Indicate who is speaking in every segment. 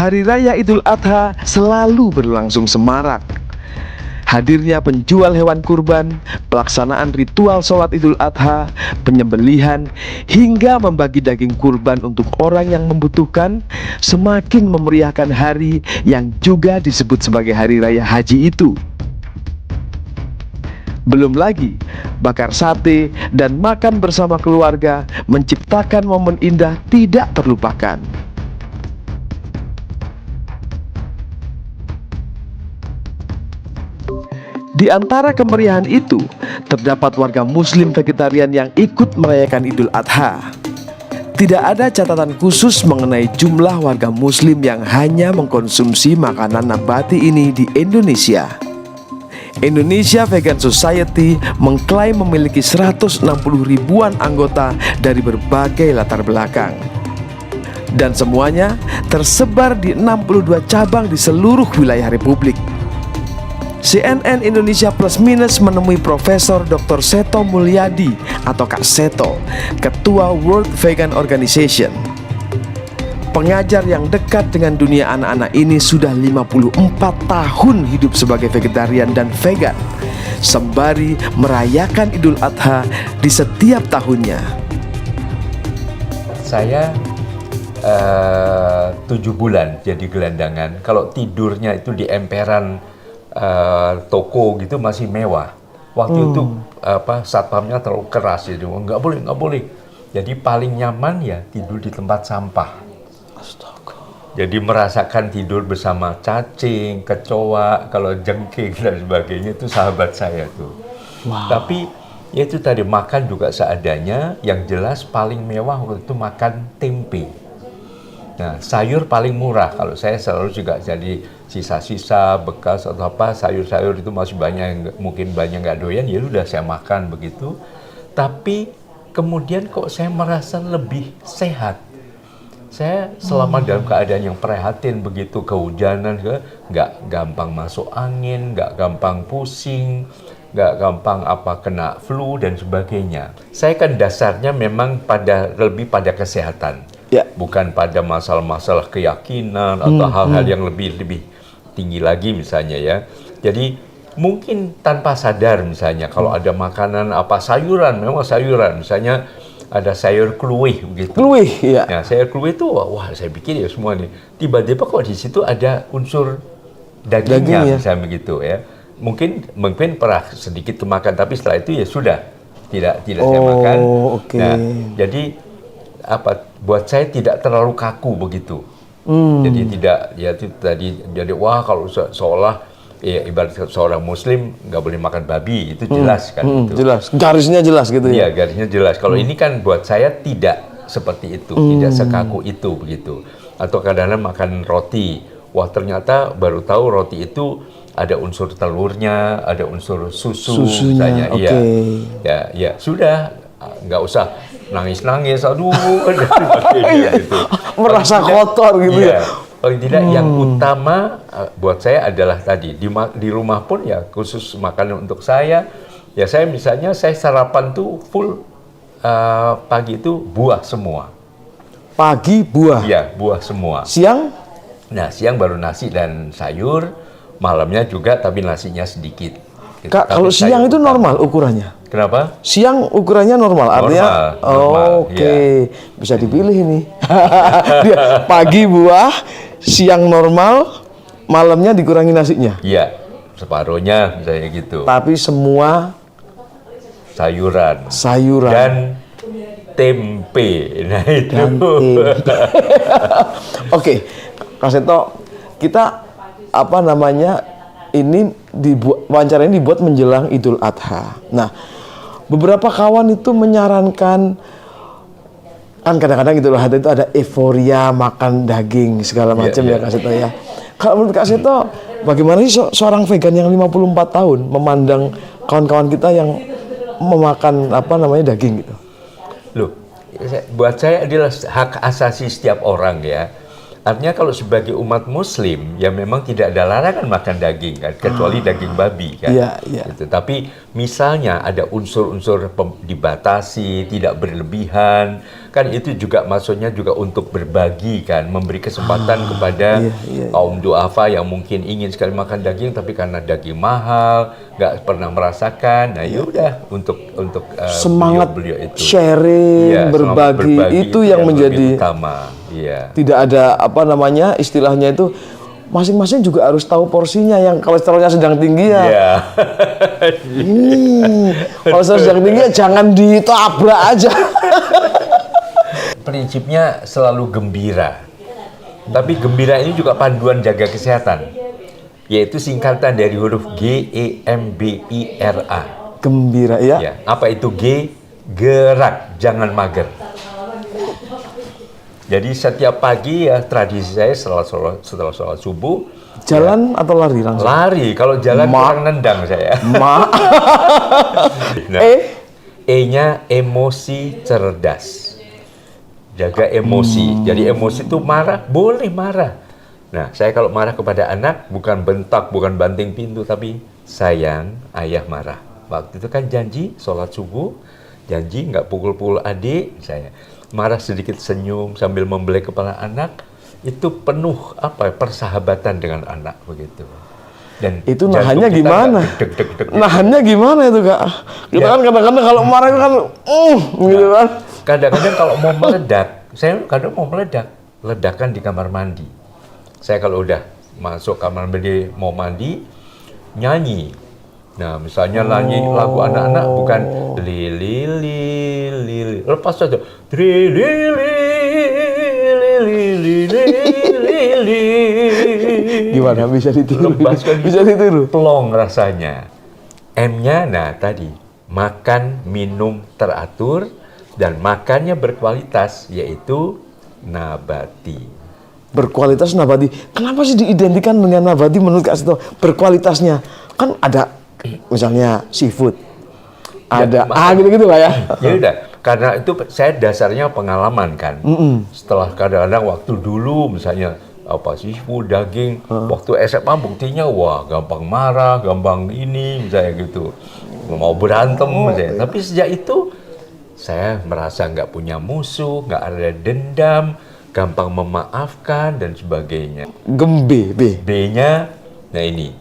Speaker 1: Hari Raya Idul Adha selalu berlangsung semarak. Hadirnya penjual hewan kurban, pelaksanaan ritual sholat Idul Adha, penyembelihan, hingga membagi daging kurban untuk orang yang membutuhkan semakin memeriahkan hari yang juga disebut sebagai Hari Raya Haji itu. Belum lagi, bakar sate dan makan bersama keluarga menciptakan momen indah tidak terlupakan. Di antara kemeriahan itu, terdapat warga muslim vegetarian yang ikut merayakan Idul Adha. Tidak ada catatan khusus mengenai jumlah warga muslim yang hanya mengkonsumsi makanan nabati ini di Indonesia. Indonesia Vegan Society mengklaim memiliki 160 ribuan anggota dari berbagai latar belakang. Dan semuanya tersebar di 62 cabang di seluruh wilayah Republik. CNN Indonesia Plus Minus menemui Profesor Dr. Seto Mulyadi atau Kak Seto, Ketua World Vegan Organization. Pengajar yang dekat dengan dunia anak-anak ini sudah 54 tahun hidup sebagai vegetarian dan vegan, sembari merayakan Idul Adha di setiap tahunnya.
Speaker 2: Saya 7 bulan jadi gelandangan. Kalau tidurnya itu di emperan toko gitu masih mewah. Waktu itu satpamnya terlalu keras, jadi nggak boleh. Jadi paling nyaman ya tidur di tempat sampah.
Speaker 1: Astaga.
Speaker 2: Jadi merasakan tidur bersama cacing, kecoa, kalau jengking dan sebagainya itu sahabat saya tuh.
Speaker 1: Wow.
Speaker 2: Tapi ya itu tadi makan juga seadanya. Yang jelas paling mewah waktu itu makan tempe. Nah, sayur paling murah. Kalau saya selalu juga jadi sisa-sisa bekas atau apa, sayur-sayur itu masih banyak, mungkin banyak nggak doyan, ya udah saya makan begitu. Tapi kemudian kok saya merasa lebih sehat. Saya selama dalam keadaan yang prihatin begitu, kehujanan, nggak gampang masuk angin, nggak gampang pusing, nggak gampang kena flu dan sebagainya. Saya kan dasarnya memang lebih pada kesehatan.
Speaker 1: Ya.
Speaker 2: Bukan pada masalah-masalah keyakinan atau hal-hal yang lebih tinggi lagi misalnya ya. Jadi mungkin tanpa sadar misalnya kalau ada makanan sayuran, memang sayuran misalnya ada sayur kluwih begitu.
Speaker 1: Kluwih, ya.
Speaker 2: Nah, sayur kluwih itu wah saya pikir ya semua nih. Tiba-tiba kok di situ ada unsur dagingnya misalnya begitu ya. Mungkin pernah sedikit makan tapi setelah itu ya sudah tidak saya makan.
Speaker 1: Okay.
Speaker 2: Nah, jadi buat saya tidak terlalu kaku begitu. Jadi tidak jadi wah kalau seolah ya ibarat seorang muslim nggak boleh makan babi itu jelas kan itu.
Speaker 1: Jelas, garisnya jelas gitu ya.
Speaker 2: Iya, garisnya jelas. Kalau ini kan buat saya tidak seperti itu, tidak sekaku itu begitu. Atau kadang-kadang makan roti, wah ternyata baru tahu roti itu ada unsur telurnya, ada unsur susunya,
Speaker 1: okay.
Speaker 2: Ya sudah, nggak usah nangis-nangis, aduh, gitu.
Speaker 1: Merasa kotor gitu ya.
Speaker 2: Paling tidak yang utama buat saya adalah tadi di rumah pun ya khusus makanan untuk saya. Ya saya misalnya saya sarapan tuh full pagi itu buah semua.
Speaker 1: Pagi buah.
Speaker 2: Iya, buah semua.
Speaker 1: Siang?
Speaker 2: Nah, siang baru nasi dan sayur, malamnya juga tapi nasinya sedikit.
Speaker 1: Kak, kalau siang itu normal ukurannya?
Speaker 2: Kenapa?
Speaker 1: Siang ukurannya normal, artinya
Speaker 2: normal,
Speaker 1: oke. Bisa dipilih ini. Pagi buah, siang normal, malamnya dikurangi nasinya.
Speaker 2: Iya, separuhnya misalnya gitu.
Speaker 1: Tapi semua
Speaker 2: sayuran dan tempe. Nah itu.
Speaker 1: Oke, Kak Seto, kita ini wawancara ini dibuat menjelang Idul Adha. Nah, beberapa kawan itu menyarankan, kan kadang-kadang Idul Adha itu ada euforia makan daging segala macam ya Kak Seto ya. Kalau menurut Kak Seto, bagaimana sih seorang vegan yang 54 tahun memandang kawan-kawan kita yang memakan daging gitu?
Speaker 2: Loh, buat saya adalah hak asasi setiap orang ya. Artinya kalau sebagai umat Muslim, ya memang tidak ada larangan makan daging kan, kecuali daging babi kan.
Speaker 1: Iya, iya.
Speaker 2: Gitu. Tapi misalnya ada unsur-unsur dibatasi, tidak berlebihan, kan itu juga maksudnya juga untuk berbagi kan, memberi kesempatan kepada kaum duafa yang mungkin ingin sekali makan daging, tapi karena daging mahal, nggak pernah merasakan. Nah, yaudah untuk
Speaker 1: semangat
Speaker 2: beliau itu
Speaker 1: sharing,
Speaker 2: Iya,
Speaker 1: berbagi, itu yang menjadi
Speaker 2: lebih utama. Iya.
Speaker 1: tidak ada apa namanya istilahnya itu masing-masing juga harus tahu porsinya. Yang kolesterolnya sedang tinggi ya.
Speaker 2: Iya.
Speaker 1: Kolesterol sedang tinggi ya jangan ditabrak aja.
Speaker 2: Prinsipnya selalu gembira. Tapi gembira ini juga panduan jaga kesehatan. Yaitu singkatan dari huruf GEMBIRA.
Speaker 1: Gembira ya.
Speaker 2: Ya, apa itu G? Gerak, jangan mager. Jadi setiap pagi ya tradisi saya setelah sholat subuh
Speaker 1: Jalan atau lari langsung?
Speaker 2: lari. Kalau jalan kurang nendang saya. Nah, E-nya emosi cerdas. Jaga emosi. Jadi emosi itu marah, boleh marah. Nah, saya kalau marah kepada anak bukan bentak, bukan banting pintu, tapi sayang, ayah marah. Waktu itu kan janji sholat subuh, janji nggak pukul-pukul adik saya. Marah sedikit senyum sambil membelai kepala anak, itu penuh persahabatan dengan anak begitu. Dan
Speaker 1: itu nahannya gimana? Nahannya gimana itu Kak? Kita kan kadang-kadang kalau marah itu kan gitu kan.
Speaker 2: Kadang-kadang kalau mau meledak, saya kadang mau meledak, ledakan di kamar mandi. Saya kalau udah masuk kamar mandi mau mandi, nyanyi. Nah, misalnya nyanyi lagu anak-anak bukan lili lili, lepas saja lili lili lili.
Speaker 1: Gimana bisa ditiru?
Speaker 2: Bisa ditiru. Plong rasanya. M-nya, nah tadi makan minum teratur dan makannya berkualitas, yaitu nabati.
Speaker 1: Berkualitas nabati. Kenapa sih diidentikan dengan nabati menurut Kak Seto? Berkualitasnya kan ada misalnya seafood, ada gitu-gitu Pak ya.
Speaker 2: Ya udah, karena itu saya dasarnya pengalaman kan. Setelah kadang-kadang waktu dulu misalnya seafood, daging, waktu SMA buktinya wah gampang marah, gampang ini misalnya gitu, mau berantem misalnya. Tapi sejak itu saya merasa nggak punya musuh, nggak ada dendam, gampang memaafkan dan sebagainya.
Speaker 1: Gembe,
Speaker 2: B-nya, nah ini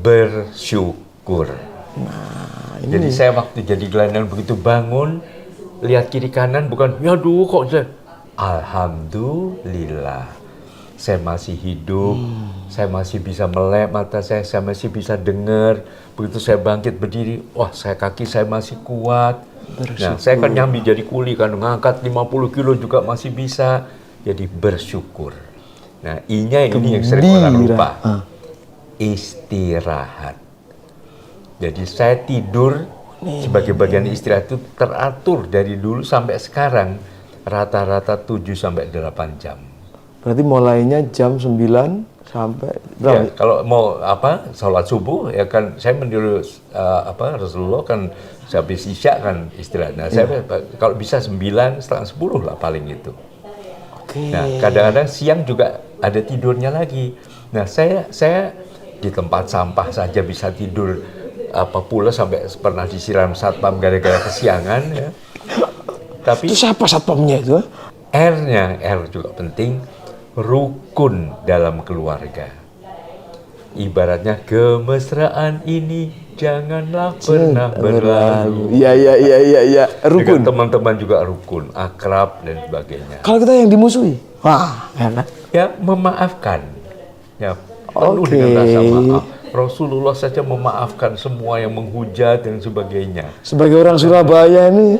Speaker 2: bersyukur.
Speaker 1: Nah,
Speaker 2: Jadi saya waktu jadi gelandang begitu bangun, lihat kiri kanan bukan, yaduh kok saya, alhamdulillah, saya masih hidup, saya masih bisa melek mata saya masih bisa dengar. Begitu saya bangkit berdiri, wah kaki saya masih kuat. Nah, saya kan nyambi jadi kuli kan, ngangkat 50 kilo juga masih bisa. Jadi bersyukur. Nah, I-nya ini yang sering orang lupa. Istirahat. Jadi saya tidur sebagai bagian istirahat itu teratur dari dulu sampai sekarang rata-rata 7 sampai 8 jam.
Speaker 1: Berarti mulainya jam 9 sampai berapa?
Speaker 2: Ya, kalau mau sholat subuh ya kan saya meniru Rasulullah kan habis isya kan istirahat. Nah, saya kalau bisa 9 setengah 10 lah paling itu. Nah, kadang-kadang siang juga ada tidurnya lagi. Nah, saya di tempat sampah saja bisa tidur pula sampai pernah disiram satpam gara-gara kesiangan ya. Tapi
Speaker 1: itu siapa satpamnya itu?
Speaker 2: R juga penting, rukun dalam keluarga. Ibaratnya kemesraan ini janganlah pernah berlalu.
Speaker 1: Iya, rukun.
Speaker 2: Dengan teman-teman juga rukun, akrab dan sebagainya.
Speaker 1: Kalau kita yang dimusuhi, wah, enak.
Speaker 2: Ya, memaafkan. Ya, penuh dengan rasa maaf. Rasulullah saja memaafkan semua yang menghujat dan sebagainya.
Speaker 1: Sebagai orang Surabaya ini,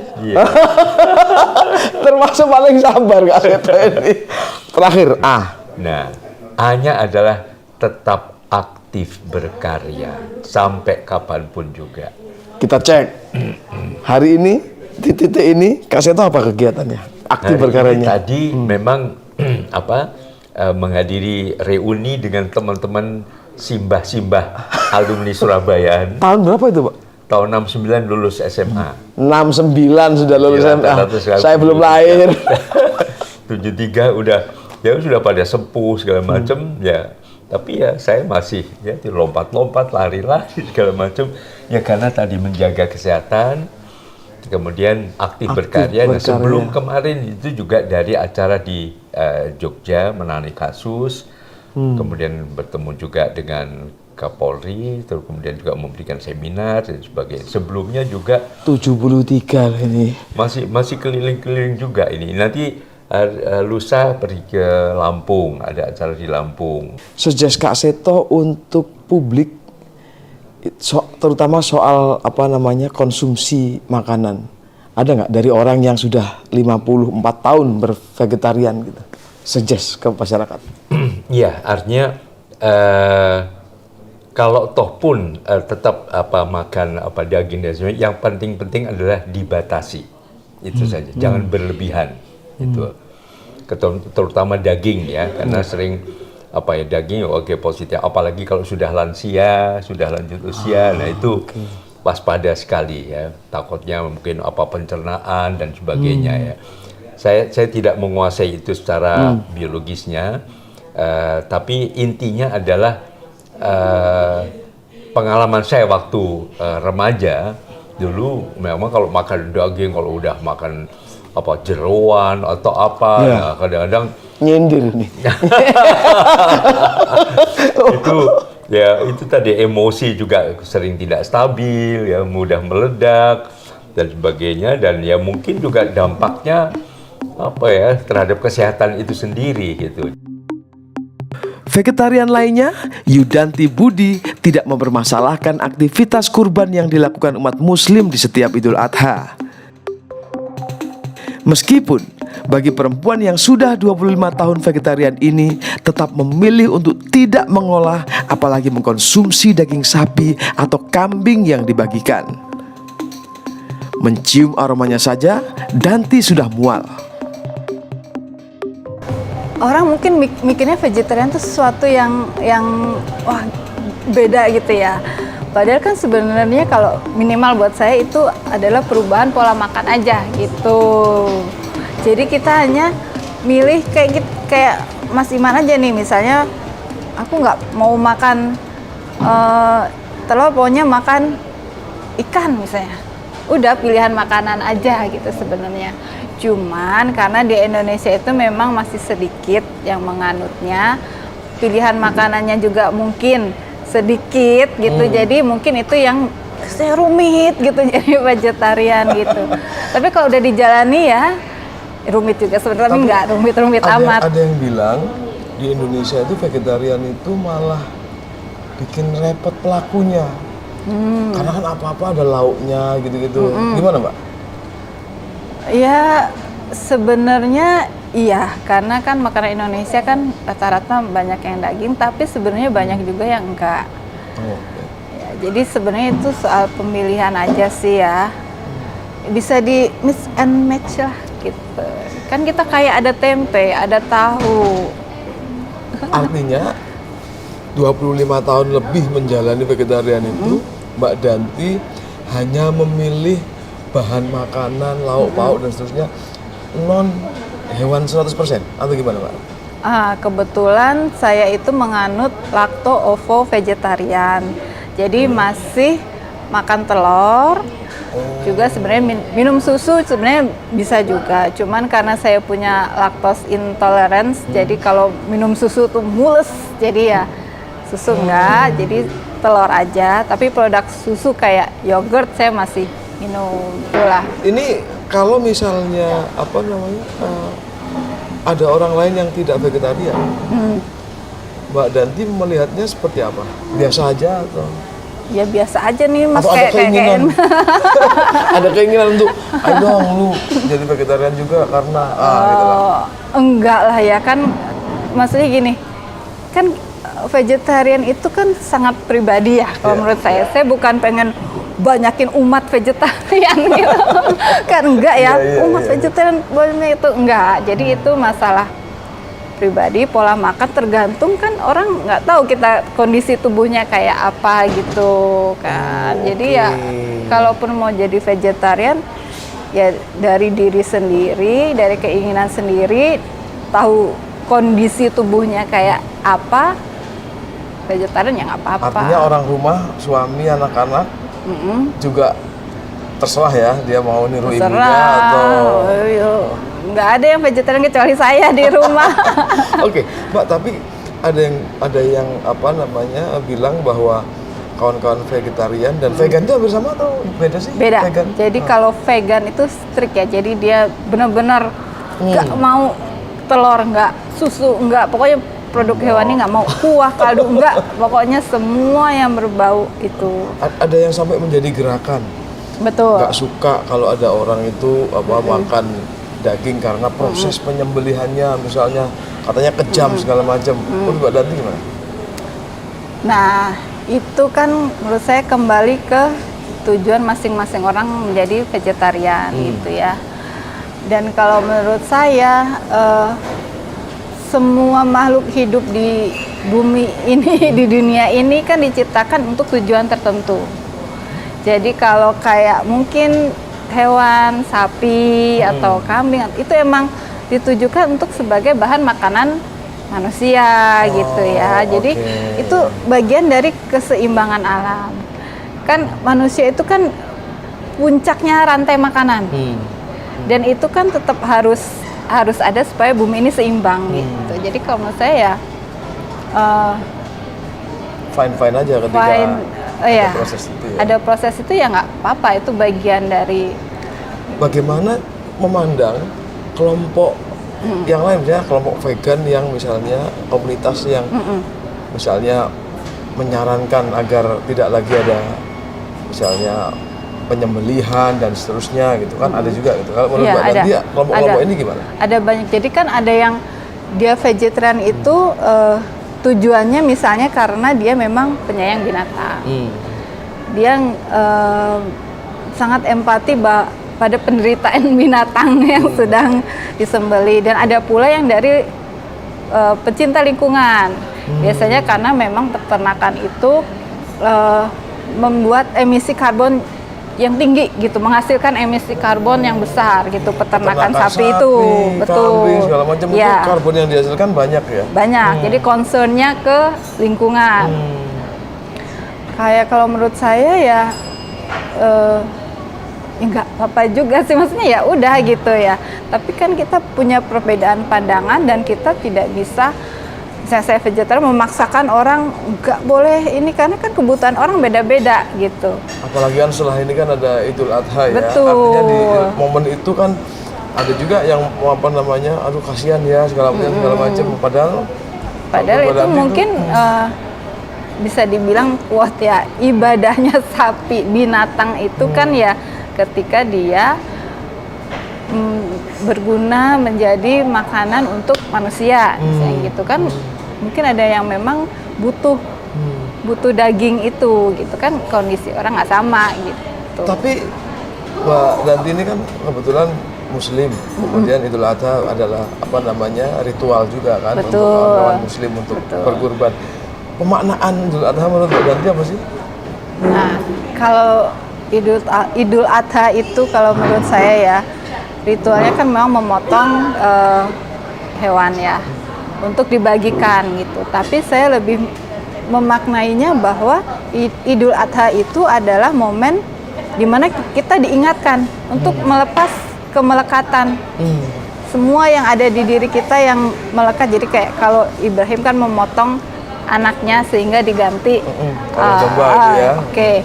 Speaker 1: termasuk paling sabar Kak Seto ini. Terakhir, A.
Speaker 2: Nah, A-nya adalah tetap aktif berkarya sampai kapanpun juga.
Speaker 1: Kita cek hari ini di titik ini Kak Seto apa kegiatannya? Aktif berkaryanya.
Speaker 2: Tadi memang menghadiri reuni dengan teman-teman simbah-simbah alumni Surabaya.
Speaker 1: Tahun berapa itu Pak?
Speaker 2: Tahun 69 lulus SMA.
Speaker 1: 69 sudah lulus SMA. Saya belum lahir.
Speaker 2: 73 udah ya sudah pada sepuh segala macam ya. Tapi ya saya masih ya lompat-lompat, lari-lari segala macam ya karena tadi menjaga kesehatan, kemudian aktif berkarya. Nah, sebelum kemarin itu juga dari acara di Jogja menangani kasus, kemudian bertemu juga dengan Kapolri, terus kemudian juga memberikan seminar dan sebagainya. Sebelumnya juga
Speaker 1: 73 ini.
Speaker 2: Masih keliling-keliling juga ini. Nanti lusa pergi ke Lampung, ada acara di Lampung.
Speaker 1: Suggest Kak Seto untuk publik, terutama soal konsumsi makanan. Ada nggak dari orang yang sudah 54 tahun bervegetarian gitu? Suggest ke masyarakat.
Speaker 2: Iya, artinya kalau toh pun tetap makan daging dan sebagainya, yang penting adalah dibatasi. Itu saja, jangan berlebihan. Itu terutama daging ya, karena sering daging positif, apalagi kalau sudah lansia, sudah lanjut usia, nah itu waspada sekali ya, takutnya mungkin pencernaan dan sebagainya ya. Saya tidak menguasai itu secara biologisnya, tapi intinya adalah pengalaman saya waktu remaja dulu, memang kalau makan daging, kalau udah makan jeroan atau nah, kadang-kadang
Speaker 1: nyindir nih.
Speaker 2: itu tadi emosi juga sering tidak stabil ya, mudah meledak dan sebagainya, dan ya mungkin juga dampaknya terhadap kesehatan itu sendiri gitu.
Speaker 1: Vegetarian lainnya, Yudanti Budi tidak mempermasalahkan aktivitas kurban yang dilakukan umat muslim di setiap Idul Adha. Meskipun bagi perempuan yang sudah 25 tahun vegetarian ini tetap memilih untuk tidak mengolah apalagi mengkonsumsi daging sapi atau kambing yang dibagikan. Mencium aromanya saja, Danti sudah mual.
Speaker 3: Orang mungkin mikirnya vegetarian itu sesuatu yang wah beda gitu ya. Padahal kan sebenarnya kalau minimal buat saya itu adalah perubahan pola makan aja gitu. Jadi kita hanya milih kayak Mas Iman aja nih, misalnya aku nggak mau makan telur, pokoknya makan ikan misalnya. Udah pilihan makanan aja gitu sebenarnya. Cuman karena di Indonesia itu memang masih sedikit yang menganutnya, pilihan makanannya juga mungkin sedikit gitu, jadi mungkin itu yang saya rumit gitu jadi vegetarian gitu. Tapi kalau udah dijalani ya rumit juga sebenarnya, tapi nggak rumit-rumit amat.
Speaker 1: Ada yang bilang di Indonesia itu vegetarian itu malah bikin repot pelakunya, karena kan apa-apa ada lauknya gitu-gitu. Gimana Mbak?
Speaker 3: Ya sebenarnya iya, karena kan makanan Indonesia kan rata-rata banyak yang daging, tapi sebenarnya banyak juga yang enggak. Ya, jadi sebenarnya itu soal pemilihan aja sih ya. Bisa di mix and match lah gitu. Kan kita kayak ada tempe, ada tahu.
Speaker 1: Artinya 25 tahun lebih menjalani vegetarian itu, Mbak Danti hanya memilih bahan makanan, lauk pauk dan seterusnya non hewan 100% atau gimana Pak?
Speaker 3: Kebetulan saya itu menganut lakto-ovo vegetarian. Jadi masih makan telur, juga sebenarnya minum susu sebenarnya bisa juga. Cuman karena saya punya lactose intolerance, jadi kalau minum susu tuh mules. Jadi ya susu enggak, jadi telur aja. Tapi produk susu kayak yogurt saya masih minum itulah.
Speaker 1: Ini kalau misalnya ada orang lain yang tidak vegetarian, Mbak Danti melihatnya seperti apa? Biasa aja atau?
Speaker 3: Ya biasa aja nih Mas,
Speaker 1: atau ada keinginan? Ada keinginan untuk, ayo dong lu jadi vegetarian juga karena gitu lah.
Speaker 3: Enggak lah ya, kan maksudnya gini, kan vegetarian itu kan sangat pribadi ya kalau menurut saya. Saya bukan pengen banyakin umat vegetarian gitu. Kan enggak ya, umat vegetarian banyak itu enggak. Jadi itu masalah pribadi, pola makan tergantung kan, orang nggak tahu kita kondisi tubuhnya kayak apa gitu kan. Jadi ya kalaupun mau jadi vegetarian ya dari diri sendiri, dari keinginan sendiri, tahu kondisi tubuhnya kayak apa, vegetarian ya nggak apa-apa.
Speaker 1: Artinya orang rumah, suami, anak-anak juga terserah ya, dia mau niru ibunya atau...
Speaker 3: Nggak ada yang vegetarian kecuali saya di rumah.
Speaker 1: Oke, Mbak, tapi ada yang apa namanya bilang bahwa kawan-kawan vegetarian dan vegan itu hampir sama atau beda sih?
Speaker 3: Beda.
Speaker 1: Vegan?
Speaker 3: Jadi kalau vegan itu strict ya. Jadi dia benar-benar nggak mau telur, nggak susu, nggak, pokoknya produk hewani nggak mau, kuah, kaldu nggak, pokoknya semua yang berbau itu.
Speaker 1: Ada yang sampai menjadi gerakan.
Speaker 3: Betul.
Speaker 1: Nggak suka kalau ada orang itu makan daging karena proses penyembelihannya misalnya katanya kejam segala macam. Menurut Mbak Danti gimana?
Speaker 3: Nah, itu kan menurut saya kembali ke tujuan masing-masing orang menjadi vegetarian gitu ya. Dan kalau menurut saya semua makhluk hidup di bumi ini, di dunia ini kan diciptakan untuk tujuan tertentu. Jadi kalau kayak mungkin hewan, sapi atau kambing itu emang ditujukan untuk sebagai bahan makanan manusia gitu ya. Jadi itu bagian dari keseimbangan alam. Kan manusia itu kan puncaknya rantai makanan. Dan itu kan tetap harus ada supaya bumi ini seimbang gitu. Jadi kalau menurut saya ya
Speaker 1: fine aja ketika ada proses itu ya.
Speaker 3: Ada proses itu ya nggak apa-apa, itu bagian dari.
Speaker 1: Bagaimana memandang kelompok yang lain, misalnya kelompok vegan yang misalnya komunitas yang misalnya menyarankan agar tidak lagi ada misalnya penyembelihan dan seterusnya gitu kan, ada juga gitu. Kalau menurut Mbak Danti kelompok-kelompok ini gimana? Ada
Speaker 3: banyak. Jadi kan ada yang dia vegetarian itu tujuannya misalnya karena dia memang penyayang binatang. Dia sangat empati pada penderitaan binatang yang sedang disembeli. Dan ada pula yang dari pecinta lingkungan. Biasanya karena memang peternakan itu membuat emisi karbon yang tinggi gitu, menghasilkan emisi karbon yang besar gitu, peternakan sapi itu. Betul.
Speaker 1: Kambing, segala macam itu karbon yang dihasilkan banyak ya?
Speaker 3: Banyak, jadi concernnya ke lingkungan. Kayak kalau menurut saya ya nggak apa-apa juga sih, maksudnya ya udah gitu ya. Tapi kan kita punya perbedaan pandangan dan kita tidak bisa, misalnya saya vegetarian memaksakan orang nggak boleh ini, karena kan kebutuhan orang beda-beda gitu.
Speaker 1: Apalagi kan setelah ini kan ada Idul Adha ya.
Speaker 3: Betul.
Speaker 1: Artinya di momen itu kan ada juga yang apa namanya, aduh kasihan ya segala macam. Padahal
Speaker 3: itu mungkin bisa dibilang kuat ya, ibadahnya sapi binatang itu kan ya ketika dia berguna menjadi makanan untuk manusia, misalnya gitu kan. Mungkin ada yang memang butuh daging itu gitu kan, kondisi orang nggak sama gitu.
Speaker 1: Tapi Mbak Danti ini kan kebetulan Muslim, kemudian Idul Adha adalah apa namanya ritual juga kan.
Speaker 3: Betul.
Speaker 1: Untuk kawan Muslim untuk berkurban. Pemaknaan Idul Adha menurut Mbak Danti apa sih?
Speaker 3: Nah, kalau Idul Adha itu kalau menurut saya ya, ritualnya kan memang memotong hewan ya untuk dibagikan gitu. Tapi saya lebih memaknainya bahwa Idul Adha itu adalah momen di mana kita diingatkan untuk melepas kemelekatan. Semua yang ada di diri kita yang melekat. Jadi kayak kalau Ibrahim kan memotong anaknya sehingga diganti
Speaker 1: domba itu ya.
Speaker 3: Oke.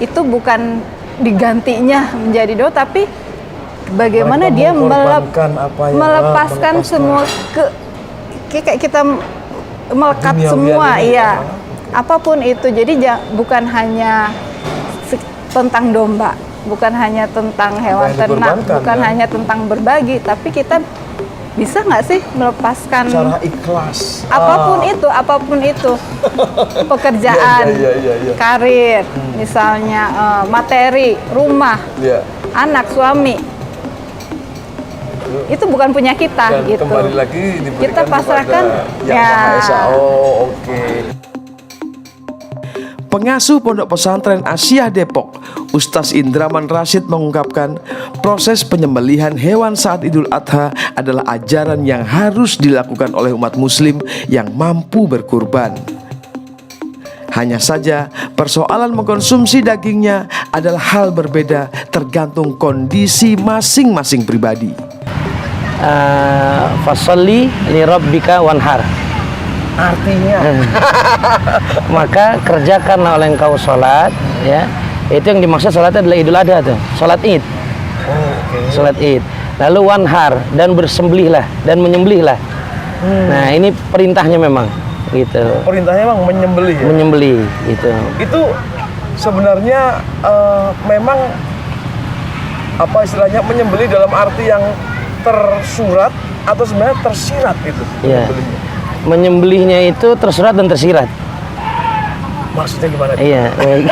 Speaker 3: Itu bukan digantinya menjadi doa, tapi bagaimana dia melepaskan semua kayak kita melekat semua, iya. Apapun itu. Jadi bukan hanya tentang domba, bukan hanya tentang hewan ternak, bukan hanya tentang berbagi, tapi kita bisa nggak sih melepaskan
Speaker 1: secara ikhlas
Speaker 3: apapun itu pekerjaan, karir, misalnya materi, rumah, anak, suami, itu bukan punya kita.
Speaker 1: Dan
Speaker 3: gitu.
Speaker 1: Kembali lagi diberikan
Speaker 3: kita pasrahkan
Speaker 1: Yang Maha Esa. Oke. Pengasuh Pondok Pesantren Asyiah Depok, Ustaz Indraman Rashid mengungkapkan, proses penyembelihan hewan saat Idul Adha adalah ajaran yang harus dilakukan oleh umat muslim yang mampu berkurban. Hanya saja, persoalan mengkonsumsi dagingnya adalah hal berbeda tergantung kondisi masing-masing pribadi.
Speaker 4: Fasolli li rabbika wanhar.
Speaker 1: Artinya
Speaker 4: Maka kerjakanlah oleh engkau sholat, ya. Itu yang dimaksud sholat adalah Idul Adha tuh, sholat Id. Sholat Id. Lalu wanhar, dan bersembelihlah dan menyembelihlah. Nah, ini perintahnya memang gitu.
Speaker 1: perintahnya memang menyembelih ya?
Speaker 4: Menyembelih gitu.
Speaker 1: Itu sebenarnya memang apa istilahnya menyembelih dalam arti yang tersurat atau sebenarnya tersirat itu
Speaker 4: Ya.
Speaker 1: menyembelihnya?
Speaker 4: Menyembelihnya itu tersurat dan tersirat.
Speaker 1: Maksudnya gimana?
Speaker 4: Iya, baik.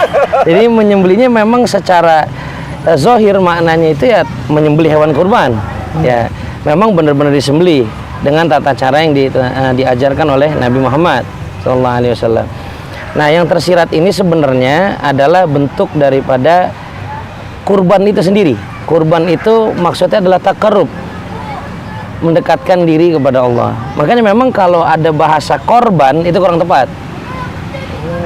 Speaker 4: Jadi menyembelihnya memang secara zahir maknanya itu ya menyembelih hewan kurban. Ya, memang benar-benar disembelih dengan tata cara yang diajarkan oleh Nabi Muhammad SAW. Nah, yang tersirat ini sebenarnya adalah bentuk daripada kurban itu sendiri. Kurban itu maksudnya adalah takarrub, mendekatkan diri kepada Allah. Makanya memang kalau ada bahasa korban itu kurang tepat.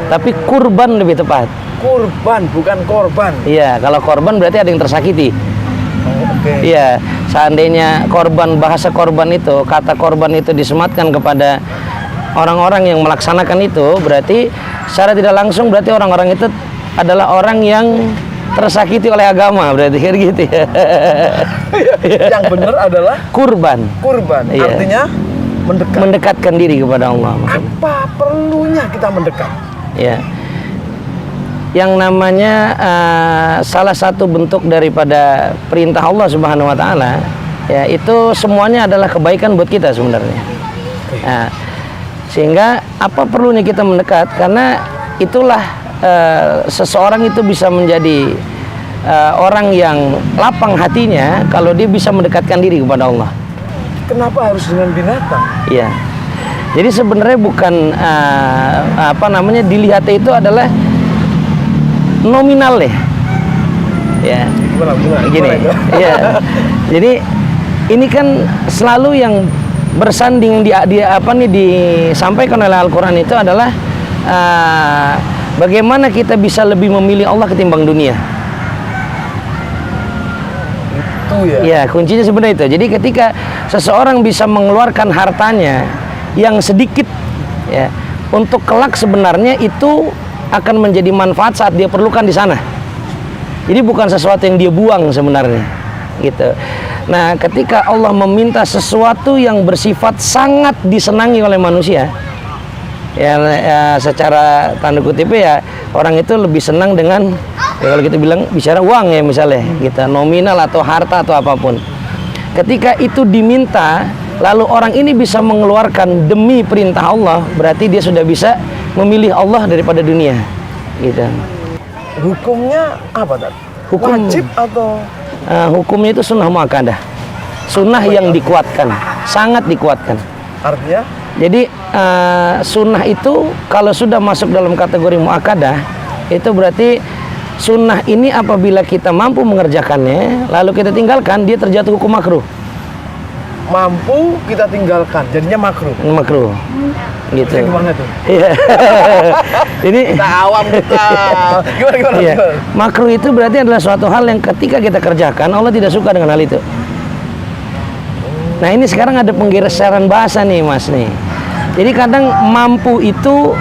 Speaker 4: Tapi kurban lebih tepat.
Speaker 1: Kurban bukan korban.
Speaker 4: Iya, kalau korban berarti ada yang tersakiti.
Speaker 1: Oke.
Speaker 4: Iya, seandainya korban, bahasa korban itu, kata korban itu disematkan kepada orang-orang yang melaksanakan itu, berarti secara tidak langsung berarti orang-orang itu adalah orang yang tersakiti oleh agama, berarti kayak gitu ya.
Speaker 1: Yang benar adalah
Speaker 4: Kurban.
Speaker 1: kurban.
Speaker 4: Iya.
Speaker 1: Artinya mendekat.
Speaker 4: Mendekatkan diri kepada Allah.
Speaker 1: Apa perlunya kita mendekat?
Speaker 4: Ya. Yang namanya salah satu bentuk daripada perintah Allah Subhanahu wa taala, ya, itu semuanya adalah kebaikan buat kita sebenarnya. Nah, sehingga apa perlunya kita mendekat? Karena itulah seseorang itu bisa menjadi orang yang lapang hatinya kalau dia bisa mendekatkan diri kepada Allah.
Speaker 1: Kenapa harus dengan binatang?
Speaker 4: Iya. Jadi sebenarnya bukan apa namanya, dilihatnya itu adalah nominal deh. Ya.
Speaker 1: Gimana
Speaker 4: Gini. Iya. Jadi ini kan selalu yang bersanding disampaikan oleh Al-Qur'an itu adalah bagaimana kita bisa lebih memilih Allah ketimbang dunia.
Speaker 1: Itu ya.
Speaker 4: Ya, kuncinya sebenarnya itu. Jadi ketika seseorang bisa mengeluarkan hartanya yang sedikit, ya, untuk kelak sebenarnya itu akan menjadi manfaat saat dia perlukan di sana. Jadi bukan sesuatu yang dia buang sebenarnya, gitu. Nah, ketika Allah meminta sesuatu yang bersifat sangat disenangi oleh manusia, ya secara tanda kutip ya, orang itu lebih senang dengan, ya, kalau kita bilang bicara uang ya misalnya, gitu, nominal atau harta atau apapun. Ketika itu diminta, lalu orang ini bisa mengeluarkan demi perintah Allah, berarti dia sudah bisa memilih Allah daripada dunia, gitu.
Speaker 1: Hukumnya apa, Tad?
Speaker 4: Hukum-
Speaker 1: Wajib atau
Speaker 4: Hukumnya itu sunnah muakkadah, sunnah yang dikuatkan, sangat dikuatkan.
Speaker 1: artinya?
Speaker 4: Jadi sunnah itu kalau sudah masuk dalam kategori muakkadah, itu berarti sunnah ini apabila kita mampu mengerjakannya, lalu kita tinggalkan, dia terjatuh hukum makruh.
Speaker 1: Mampu kita tinggalkan, jadinya makruh.
Speaker 4: Makruh, gitu.
Speaker 1: Ini gimana tuh?
Speaker 4: Iya. Ini
Speaker 1: Kita awam kita. Gimana?
Speaker 4: iya. Makruh itu berarti adalah suatu hal yang ketika kita kerjakan Allah tidak suka dengan hal itu. Nah, ini sekarang ada penggeseran bahasa nih, Mas nih. Jadi kadang mampu itu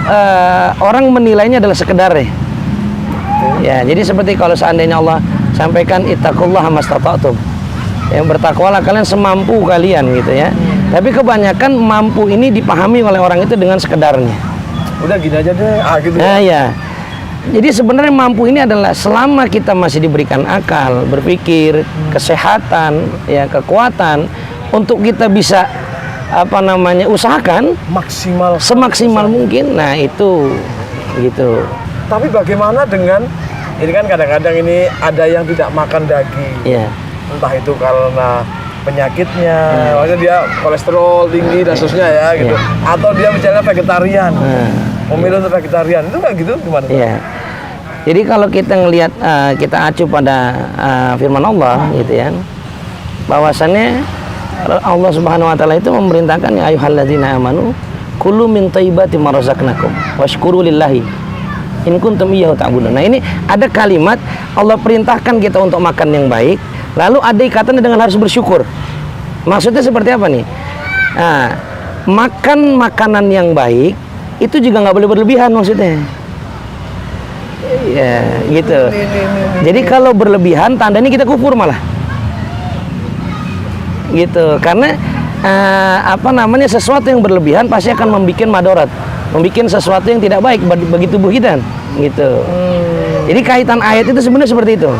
Speaker 4: orang menilainya adalah sekedar ya. Ya, jadi seperti kalau seandainya Allah sampaikan ittaqullaha mastata'tum. Yang bertakwalah kalian semampu kalian, gitu ya. Tapi kebanyakan mampu ini dipahami oleh orang itu dengan sekedarnya.
Speaker 1: Udah gini aja deh, gitu.
Speaker 4: Nah, ya. Jadi sebenarnya mampu ini adalah selama kita masih diberikan akal, berpikir, kesehatan, ya, kekuatan untuk kita bisa usahakan
Speaker 1: Maksimal.
Speaker 4: semaksimal mungkin. Nah, itu gitu.
Speaker 1: Tapi bagaimana dengan ini kan kadang-kadang ini ada yang tidak makan daging.
Speaker 4: Ya.
Speaker 1: Entah itu karena penyakitnya, maksudnya dia kolesterol tinggi dan seterusnya ya gitu. Atau dia misalnya vegetarian. Memilih untuk vegetarian itu kayak gitu gimana?
Speaker 4: Iya. Jadi kalau kita ngelihat kita acu pada firman Allah gitu ya, bahwasannya Allah Subhanahu wa taala itu memerintahkan ya ayyuhalladzina amanu kulu min thayyibati ma razaqnakum washkuru lillahi in kuntum iyyahu ta'budun. Nah, ini ada kalimat Allah perintahkan kita untuk makan yang baik, lalu ada ikatan dengan harus bersyukur. Maksudnya seperti apa nih? Nah, makan makanan yang baik itu juga nggak boleh berlebihan maksudnya. Ya, gitu. Jadi kalau berlebihan tandanya kita kufur malah. Gitu. Karena sesuatu yang berlebihan pasti akan membuat madarat, membuat sesuatu yang tidak baik bagi tubuh kita, gitu. Jadi kaitan ayat itu sebenarnya seperti itu.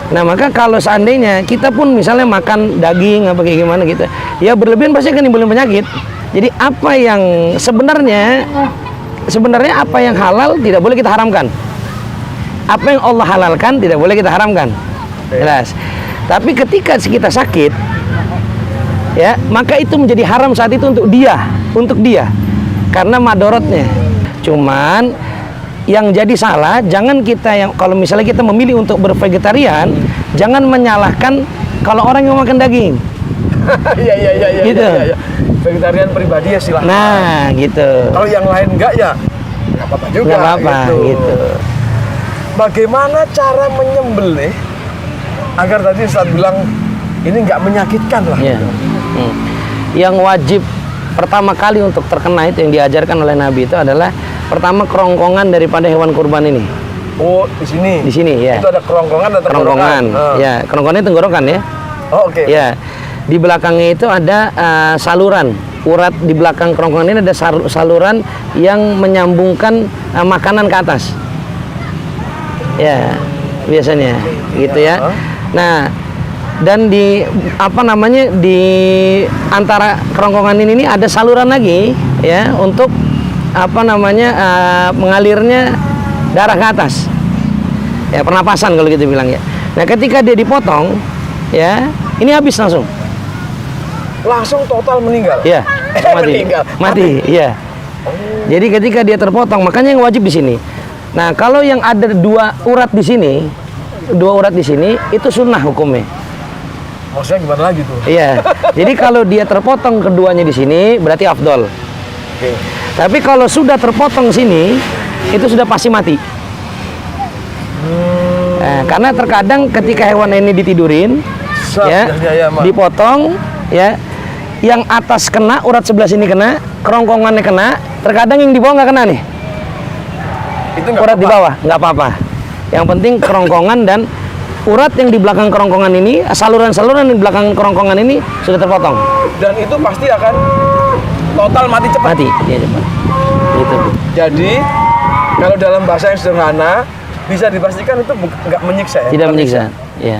Speaker 4: Nah, maka kalau seandainya kita pun misalnya makan daging apa kayak gimana gitu, ya berlebihan pasti akan nimbulin penyakit. Jadi apa yang sebenarnya apa yang halal tidak boleh kita haramkan. Apa yang Allah halalkan tidak boleh kita haramkan. Jelas. Tapi ketika kita sakit, ya, maka itu menjadi haram saat itu untuk dia karena madorotnya. Cuman yang jadi salah, jangan kita yang kalau misalnya kita memilih untuk bervegetarian, jangan menyalahkan kalau orang yang makan daging.
Speaker 1: Iya
Speaker 4: Gitu.
Speaker 1: iya. Vegetarian pribadi ya silahkan.
Speaker 4: Nah, gitu.
Speaker 1: Kalau yang lain enggak ya nggak apa-apa juga.
Speaker 4: Nggak apa-apa, gitu.
Speaker 1: Bagaimana cara menyembelih agar tadi Ustaz bilang ini nggak menyakitkan lah.
Speaker 4: Ya. Yang wajib pertama kali untuk terkena itu yang diajarkan oleh Nabi itu adalah pertama kerongkongan daripada hewan kurban ini.
Speaker 1: Oh, di sini.
Speaker 4: Di sini ya.
Speaker 1: Itu ada kerongkongan atau
Speaker 4: Kerongkongan. Ya, kerongkongannya tenggorokan ya.
Speaker 1: Oh, oke.
Speaker 4: Ya. Di belakangnya itu ada saluran. Urat di belakang kerongkongan ini ada saluran yang menyambungkan makanan ke atas. Ya, biasanya gitu ya. Nah, dan di di antara kerongkongan ini ada saluran lagi ya untuk mengalirnya darah ke atas. Ya, pernapasan kalau gitu bilang ya. Nah, ketika dia dipotong ya, ini habis langsung.
Speaker 1: Langsung total meninggal.
Speaker 4: Ya, mati. Iya. Jadi ketika dia terpotong, makanya yang wajib di sini. Nah, kalau yang ada dua urat di sini itu sunnah hukumnya.
Speaker 1: Maksudnya gimana lagi tuh?
Speaker 4: Iya. Jadi kalau dia terpotong keduanya di sini berarti afdol.
Speaker 1: Oke.
Speaker 4: Tapi kalau sudah terpotong sini itu sudah pasti mati. Nah, karena terkadang ketika hewan ini ditidurin, dipotong, ya, yang atas kena, urat sebelah sini kena, kerongkongannya kena, terkadang yang di bawah nggak kena nih.
Speaker 1: Itu
Speaker 4: Urat di bawah nggak apa-apa. Yang penting kerongkongan dan urat yang di belakang kerongkongan ini, saluran-saluran di belakang kerongkongan ini sudah terpotong.
Speaker 1: Dan itu pasti akan total mati cepat.
Speaker 4: Mati, ya cepat. Gitu.
Speaker 1: Jadi kalau dalam bahasa yang sederhana bisa dipastikan itu nggak menyiksa ya?
Speaker 4: Tidak menyiksa. Ya.